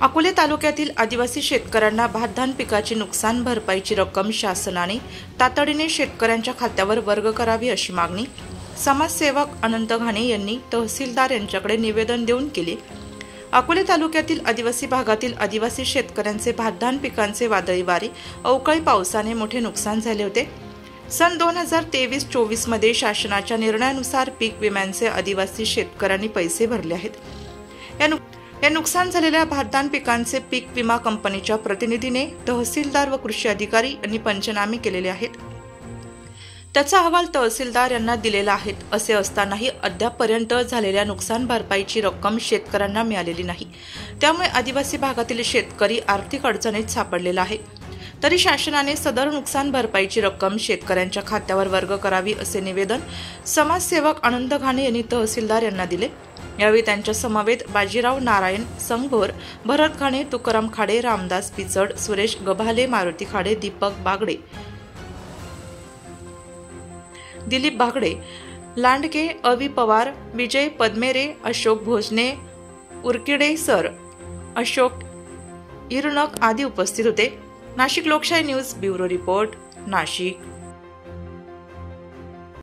अकोले तालुक्यातील आदिवासी शेतकऱ्यांना भातधान पिकाची नुकसान भरपाईची रक्कम शासनाने तातडीने शेतकऱ्यांच्या खात्यावर वर्ग करावी अशी मागणी समाजसेवक अनंत घाणे यांनी तहसीलदार यांच्याकडे निवेदन देऊन केली। अकोले तालुक्यातील आदिवासी भागातील आदिवासी शेतकऱ्यांचे भातधान पिकांचे वादळी वारे अवकाळी पावसाने मोठे नुकसान झाले होते। सन 2023-24 मध्ये शासनाच्या निर्णयानुसार पीक विम्यांचे आदिवासी शेतकऱ्यांनी पैसे भरले आहेत। या नुकसान झालेल्या भातधान पिकांचे पीक विमा कंपनीच्या प्रतिनिधीने तहसीलदार व कृषी अधिकारी यांनी पंचनामे केलेले आहेत। त्याचा अहवाल तहसीलदार यांना दिलेला आहे। असे असतानाही अद्यापपर्यंत झालेल्या नुकसान भरपाईची रक्कम शेतकऱ्यांना मिळालेली नाही। त्यामुळे आदिवासी भागातील शेतकरी आर्थिक अडचणीत सापडलेला आहे। तरी शासनाने सदर नुकसान भरपाईची रक्कम शेतकऱ्यांच्या खात्यावर वर्ग करावी असे निवेदन समाजसेवक अनंत घाणे यांनी तहसीलदार यांना दिले। यावेळी त्यांच्या समवेत बाजीराव नारायण संघोर, भरत घाणे, तुकाराम खाडे, रामदास पिचड, सुरेश गभाले, मारुती खाडे, दीपक बागडे, दिलीप बागडे, लांडके, अवी पवार, विजय पद्मेरे, अशोक भोजने, उरकिडे सर, अशोक इरनक आदी उपस्थित होते। नाशिक लोकशाही न्यूज ब्युरो रिपोर्ट, नाशिक।